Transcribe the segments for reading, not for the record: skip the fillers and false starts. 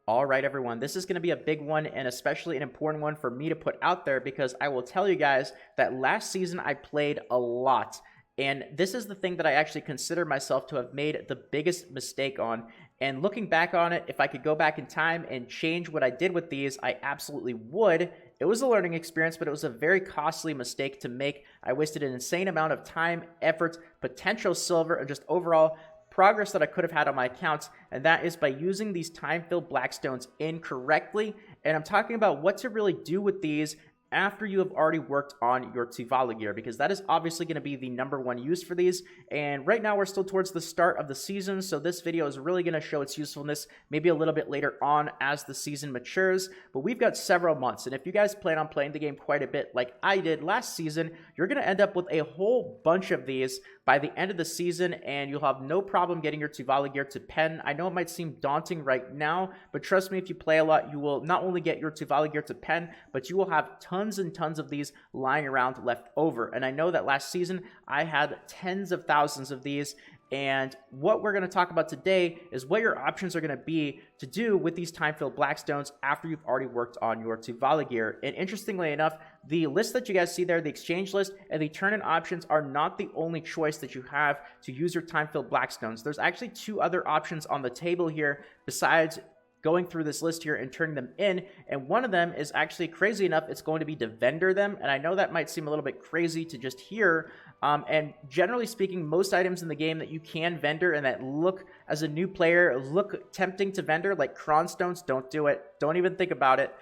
All right, everyone, this is going to be a big one and especially an important one for me to put out there because I will tell you guys that last season I played a lot. And this is the thing that I actually consider myself to have made the biggest mistake on. And looking back on it, if I could go back in time and change what I did with these, I absolutely would. It was a learning experience, but it was a very costly mistake to make. I wasted an insane amount of time, effort, potential silver, and just overall progress that I could have had on my accounts, and that is by using these time-filled blackstones incorrectly. And I'm talking about what to really do with these after you have already worked on your Tuvala gear, because that is obviously going to be the #1 use for these. And right now we're still towards the start of the season, so this video is really going to show its usefulness maybe a little bit later on as the season matures. But we've got several months, and if you guys plan on playing the game quite a bit like I did last season, you're going to end up with a whole bunch of these by the end of the season, and you'll have no problem getting your Tuvala gear to pen. I know it might seem daunting right now, but trust me, if you play a lot, you will not only get your Tuvala gear to pen, but you will have tons and tons of these lying around left over. And I know that last season I had tens of thousands of these, and what we're going to talk about today is what your options are going to be to do with these time-filled blackstones after you've already worked on your Tuvala gear. And interestingly enough, the list that you guys see there, the exchange list and the turn-in options, are not the only choice that you have to use your time-filled blackstones. There's actually two other options on the table here besides going through this list here and turning them in, and one of them is actually, crazy enough, it's going to be to vendor them. And I know that might seem a little bit crazy to just hear, and generally speaking, most items in the game that you can vendor and that look, as a new player, look tempting to vendor, like cronstones, don't do it. Don't even think about it.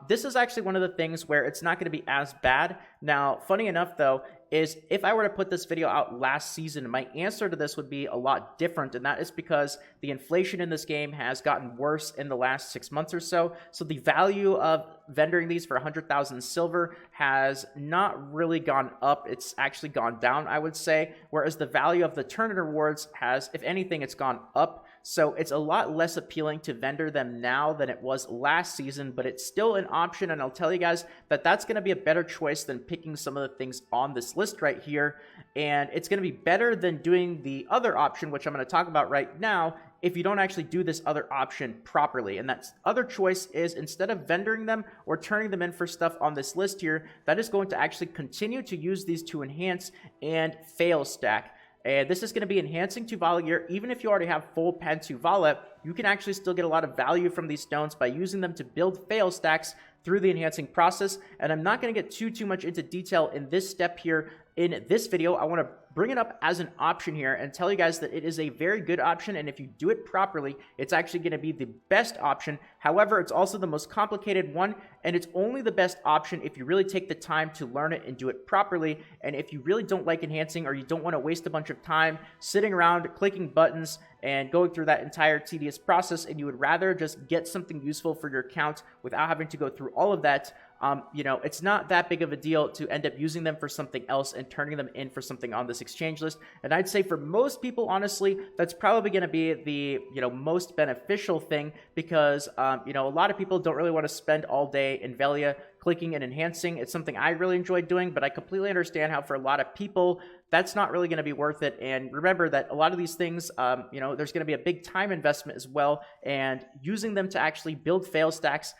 This is actually one of the things where it's not going to be as bad. Now, funny enough, though, is if I were to put this video out last season, my answer to this would be a lot different, and that is because the inflation in this game has gotten worse in the last 6 months or so. So the value of vendoring these for 100,000 silver has not really gone up. It's actually gone down, I would say, whereas the value of the turn-in rewards has, if anything, it's gone up. So it's a lot less appealing to vendor them now than it was last season, but it's still an option, and I'll tell you guys that that's going to be a better choice than picking some of the things on this list right here, and it's going to be better than doing the other option, which I'm going to talk about right now, if you don't actually do this other option properly. And that other choice is, instead of vendoring them or turning them in for stuff on this list here, that is going to actually continue to use these to enhance and fail stack. And this is going to be enhancing Tuvala gear. Even if you already have full pen Tuvala, you can actually still get a lot of value from these stones by using them to build fail stacks through the enhancing process. And I'm not going to get too much into detail in this step here in this video. I want to bring it up as an option here and tell you guys that it is a very good option, and if you do it properly, it's actually going to be the best option. However, it's also the most complicated one, and it's only the best option if you really take the time to learn it and do it properly. And if you really don't like enhancing, or you don't want to waste a bunch of time sitting around clicking buttons and going through that entire tedious process, and you would rather just get something useful for your account without having to go through all of that, you know, it's not that big of a deal to end up using them for something else and turning them in for something on this exchange list. And I'd say for most people, honestly, that's probably going to be the, most beneficial thing, because, a lot of people don't really want to spend all day in Velia clicking and enhancing. It's something I really enjoy doing, but I completely understand how for a lot of people, that's not really going to be worth it. And remember that a lot of these things, there's going to be a big time investment as well, and using them to actually build fail stacks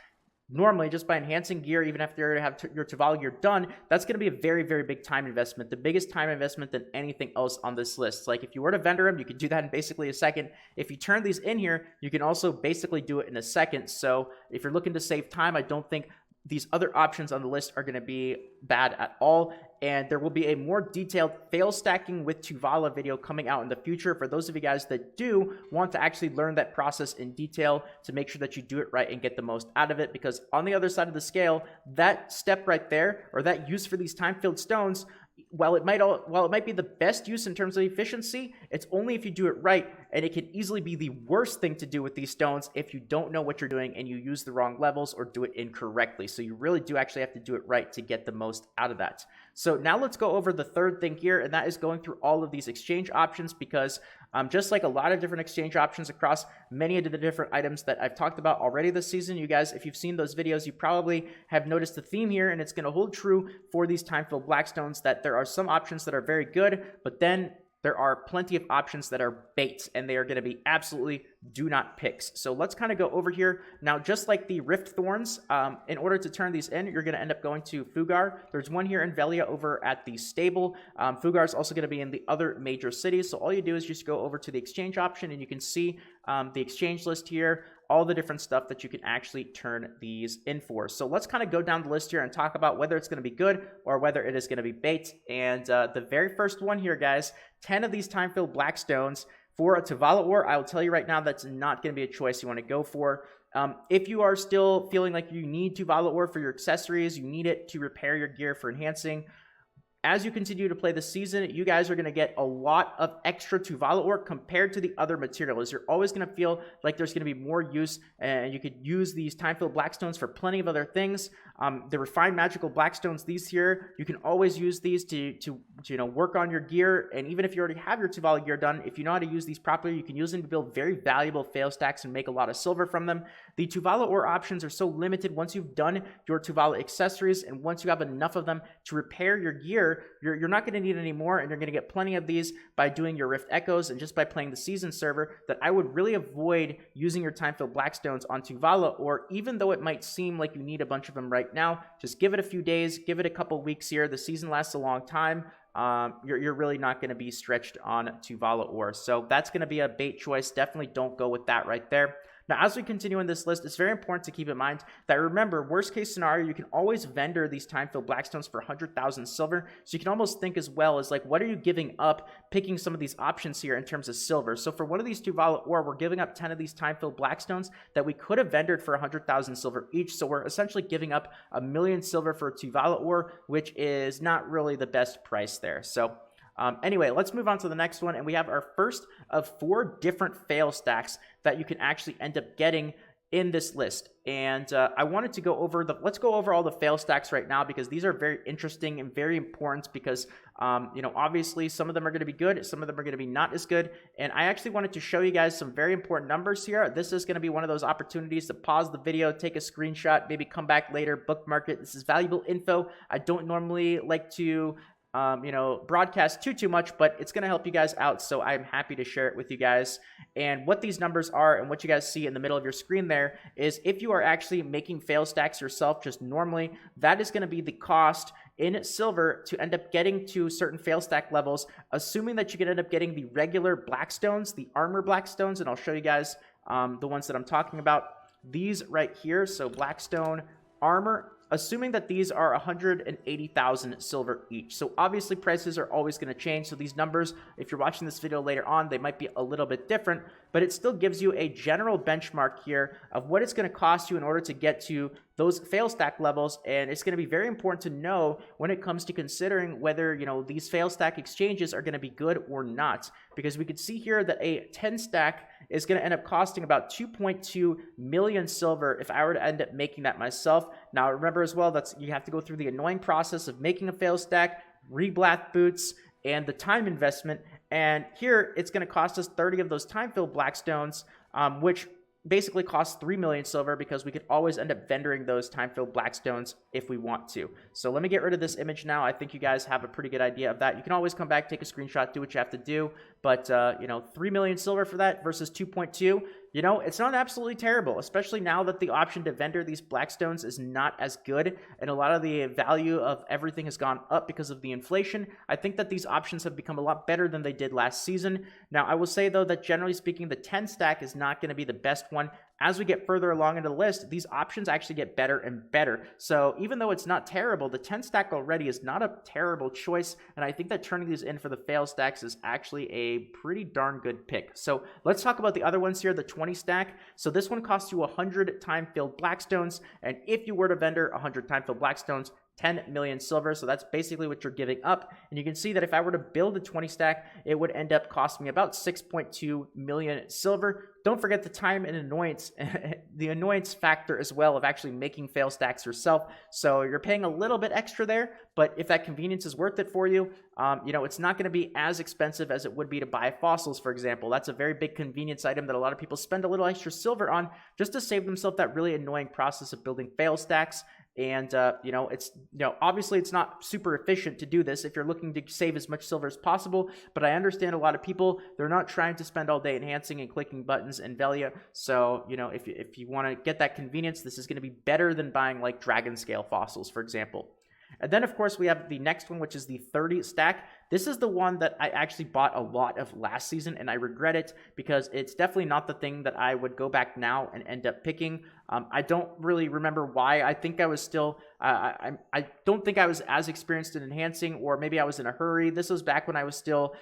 normally just by enhancing gear, even after you already have your Tuvala gear done, that's going to be a very, very big time investment, the biggest time investment than anything else on this list. Like, if you were to vendor them, you could do that in basically a second. If you turn these in here, you can also basically do it in a second. So if you're looking to save time, I don't think these other options on the list are going to be bad at all. And there will be a more detailed fail stacking with Tuvala video coming out in the future for those of you guys that do want to actually learn that process in detail to make sure that you do it right and get the most out of it. Because on the other side of the scale, that step right there, or that use for these time-filled stones, while it might be the best use in terms of efficiency, it's only if you do it right, and it can easily be the worst thing to do with these stones if you don't know what you're doing and you use the wrong levels or do it incorrectly. So you really do actually have to do it right to get the most out of that. So now let's go over the third thing here, and that is going through all of these exchange options, because just like a lot of different exchange options across many of the different items that I've talked about already this season, you guys, if you've seen those videos, you probably have noticed the theme here, and it's going to hold true for these time-filled blackstones, that there are some options that are very good, but then there are plenty of options that are baits, and they are going to be absolutely do not picks. So let's kind of go over here. Now, just like the Rift Thorns, in order to turn these in, you're going to end up going to Fugar. There's one here in Velia over at the stable. Fugar is also going to be in the other major cities. So all you do is just go over to the exchange option, and you can see the exchange list here, all the different stuff that you can actually turn these in for. So let's kind of go down the list here and talk about whether it's going to be good or whether it is going to be bait. And the very first one here, guys, 10 of these time-filled Blackstones for a Tuvala ore. I will tell you right now, that's not going to be a choice you want to go for. If you are still feeling like you need Tuvala ore for your accessories, you need it to repair your gear for enhancing, as you continue to play the season, you guys are going to get a lot of extra Tuvala ore compared to the other materials. You're always going to feel like there's going to be more use, and you could use these time-filled Blackstones for plenty of other things. The refined magical Blackstones, these here, you can always use these to work on your gear. And even if you already have your Tuvala gear done, if you know how to use these properly, you can use them to build very valuable fail stacks and make a lot of silver from them. The Tuvala ore options are so limited. Once you've done your Tuvala accessories and once you have enough of them to repair your gear, you're not going to need any more, and you're going to get plenty of these by doing your Rift Echoes and just by playing the season server. That I would really avoid using your time-filled Blackstones on Tuvala, or even though it might seem like you need a bunch of them right now, just give it a few days, give it a couple weeks here. The season lasts a long time. You're really not going to be stretched on Tuvala ore. So that's going to be a bait choice. Definitely don't go with that right there. Now, as we continue in this list, it's very important to keep in mind that, remember, worst case scenario, you can always vendor these time-filled Blackstones for 100,000 silver. So you can almost think as well as, like, what are you giving up picking some of these options here in terms of silver? So for one of these Tuvala ore, we're giving up 10 of these time-filled Blackstones that we could have vendored for 100,000 silver each. So we're essentially giving up 1,000,000 silver for a Tuvala ore, which is not really the best price there. So anyway, let's move on to the next one, and we have our first of 4 different fail stacks that you can actually end up getting in this list. And I wanted to go over let's go over all the fail stacks right now, because these are very interesting and very important, because obviously some of them are going to be good, some of them are going to be not as good, and I actually wanted to show you guys some very important numbers here. This is going to be one of those opportunities to pause the video, take a screenshot, maybe come back later, bookmark it. This is valuable info. I don't normally like to broadcast too much, but it's going to help you guys out, so I'm happy to share it with you guys. And what these numbers are, and what you guys see in the middle of your screen there, is if you are actually making fail stacks yourself just normally, that is going to be the cost in silver to end up getting to certain fail stack levels, assuming that you can end up getting the regular Blackstones, the armor Blackstones, and I'll show you guys the ones that I'm talking about. These right here, so Blackstone armor, assuming that these are 180,000 silver each. So obviously prices are always going to change. So these numbers, if you're watching this video later on, they might be a little bit different, but it still gives you a general benchmark here of what it's going to cost you in order to get to those fail stack levels. And it's going to be very important to know when it comes to considering whether, these fail stack exchanges are going to be good or not, because we could see here that a 10 stack is going to end up costing about 2.2 million silver if I were to end up making that myself. Now, remember as well, you have to go through the annoying process of making a fail stack, reblath boots, and the time investment. And here, it's going to cost us 30 of those time-filled Blackstones, which basically costs 3 million silver, because we could always end up vendoring those time-filled Blackstones if we want to. So let me get rid of this image now. I think you guys have a pretty good idea of that. You can always come back, take a screenshot, do what you have to do. But, 3 million silver for that versus 2.2, it's not absolutely terrible, especially now that the option to vendor these Blackstones is not as good, and a lot of the value of everything has gone up because of the inflation. I think that these options have become a lot better than they did last season. Now, I will say, though, that generally speaking, the 10 stack is not going to be the best one. As we get further along into the list, these options actually get better and better. So even though it's not terrible, the 10 stack already is not a terrible choice, and I think that turning these in for the fail stacks is actually a pretty darn good pick. So let's talk about the other ones here, the 20 stack. So this one costs you 100 time-filled Blackstones, and if you were to vendor 100 time-filled Blackstones, 10 million silver. So that's basically what you're giving up. And you can see that if I were to build a 20 stack, it would end up costing me about 6.2 million silver. Don't forget the time and annoyance, the annoyance factor as well of actually making fail stacks yourself. So you're paying a little bit extra there, but if that convenience is worth it for you, it's not going to be as expensive as it would be to buy fossils, for example. That's a very big convenience item that a lot of people spend a little extra silver on just to save themselves that really annoying process of building fail stacks. And, it's, obviously it's not super efficient to do this if you're looking to save as much silver as possible, but I understand a lot of people, they're not trying to spend all day enhancing and clicking buttons in Velia. So, if you want to get that convenience, this is going to be better than buying like dragon scale fossils, for example. And then, of course, we have the next one, which is the 30 stack. This is the one that I actually bought a lot of last season, and I regret it because it's definitely not the thing that I would go back now and end up picking. I don't really remember why. I think I was still, I don't think I was as experienced in enhancing, or maybe I was in a hurry. This was back when I was still,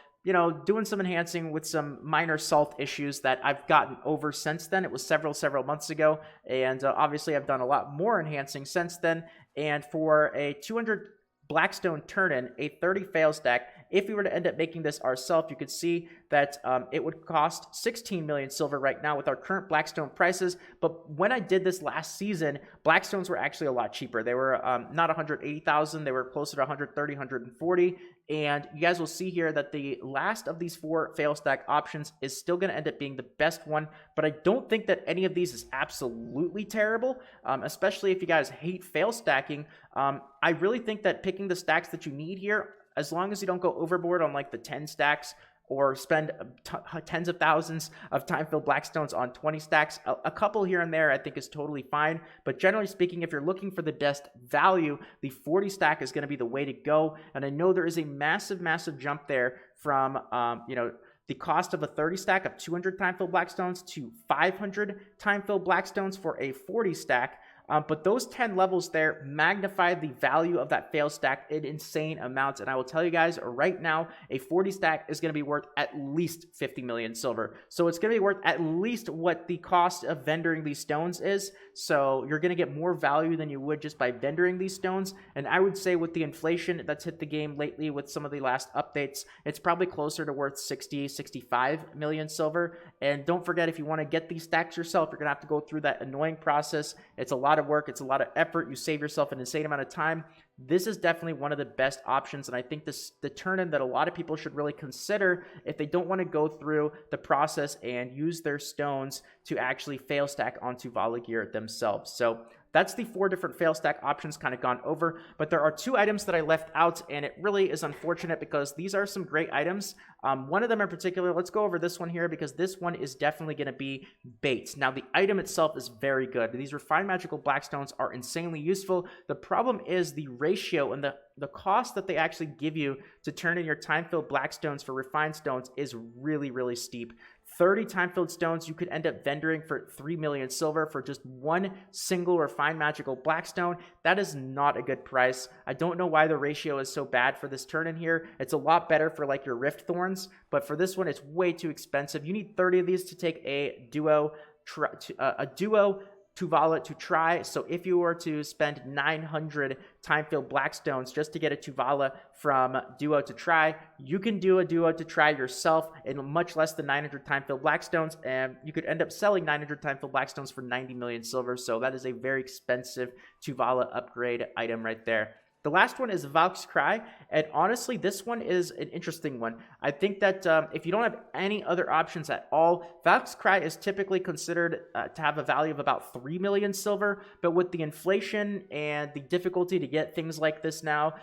doing some enhancing with some minor salt issues that I've gotten over since then. It was several months ago, and obviously I've done a lot more enhancing since then. And for a 200 Blackstone turn-in, a 30 fail stack, if we were to end up making this ourselves, you could see that it would cost 16 million silver right now with our current Blackstone prices. But when I did this last season, Blackstones were actually a lot cheaper. They were not 180,000. They were closer to 130, 140. And you guys will see here that the last of these 4 fail stack options is still going to end up being the best one. But I don't think that any of these is absolutely terrible, especially if you guys hate fail stacking. I really think that picking the stacks that you need here, as long as you don't go overboard on like the 10 stacks or spend tens of thousands of time-filled Blackstones on 20 stacks, a couple here and there I think is totally fine. But generally speaking, if you're looking for the best value, the 40 stack is going to be the way to go. And I know there is a massive jump there from, the cost of a 30 stack of 200 time-filled Blackstones to 500 time-filled Blackstones for a 40 stack. But those 10 levels there magnify the value of that fail stack in insane amounts. And I will tell you guys right now, a 40 stack is going to be worth at least 50 million silver. So it's going to be worth at least what the cost of vendoring these stones is. So you're going to get more value than you would just by vendoring these stones. And I would say with the inflation that's hit the game lately with some of the last updates, it's probably closer to worth 60, 65 million silver. And don't forget, if you want to get these stacks yourself, you're going to have to go through that annoying process. It's a lot of work. It's a lot of effort. You save yourself an insane amount of time. This is definitely one of the best options, and I think the turn-in that a lot of people should really consider if they don't want to go through the process and use their stones to actually fail stack onto Tuvala gear themselves. So that's the 4 different fail stack options kind of gone over, but there are 2 items that I left out, and it really is unfortunate because these are some great items. One of them in particular, let's go over this one here because this one is definitely going to be bait. Now, the item itself is very good. These refined magical Blackstones are insanely useful. The problem is the ratio and the cost that they actually give you to turn in your time-filled Blackstones for refined stones is really steep. 30 time-filled stones you could end up vendoring for 3 million silver for just 1 single refined magical Blackstone. That is not a good price. I don't know why the ratio is so bad for this turn in here. It's a lot better for like your Rift Thorns, but for this one it's way too expensive. You need 30 of these to take a duo Tuvala to try. So if you were to spend 900 time-filled Blackstones just to get a Tuvala from duo to try, you can do a duo to try yourself in much less than 900 time-filled Blackstones, and you could end up selling 900 time-filled Blackstones for 90 million silver. So that is a very expensive Tuvala upgrade item right there. The last one is Valk's Cry, and honestly, this one is an interesting one. I think that if you don't have any other options at all, Valk's Cry is typically considered to have a value of about 3 million silver, but with the inflation and the difficulty to get things like this now,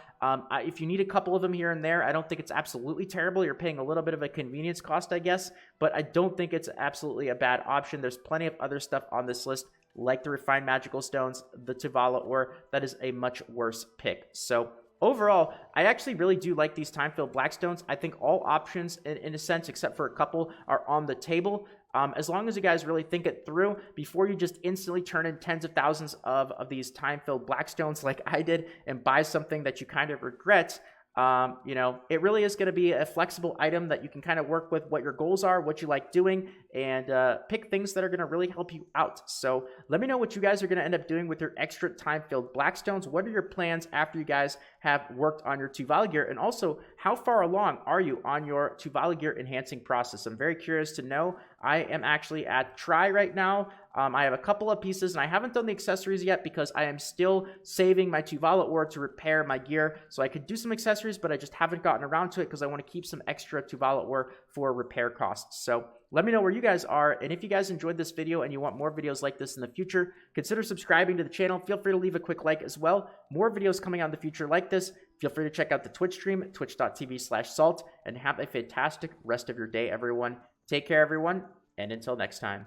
if you need a couple of them here and there, I don't think it's absolutely terrible. You're paying a little bit of a convenience cost, I guess, but I don't think it's absolutely a bad option. There's plenty of other stuff on this list like the refined magical stones, the Tuvala ore, that is a much worse pick. So overall, I actually really do like these time-filled Blackstones. I think all options, in a sense, except for a couple, are on the table. As long as you guys really think it through before you just instantly turn in tens of thousands of these time-filled Blackstones like I did and buy something that you kind of regret, it really is going to be a flexible item that you can kind of work with what your goals are, what you like doing, and pick things that are going to really help you out. So let me know what you guys are going to end up doing with your extra time-filled Blackstones. What are your plans after you guys have worked on your Tuvala gear? And also, how far along are you on your Tuvala gear enhancing process? I'm very curious to know. I am actually at try right now. I have a couple of pieces, and I haven't done the accessories yet because I am still saving my Tuvala ore to repair my gear. So I could do some accessories, but I just haven't gotten around to it because I want to keep some extra Tuvala ore for repair costs. So let me know where you guys are, and if you guys enjoyed this video and you want more videos like this in the future, consider subscribing to the channel. Feel free to leave a quick like as well. More videos coming out in the future like this. Feel free to check out the Twitch stream, twitch.tv/salt, and have a fantastic rest of your day, everyone. Take care, everyone, and until next time.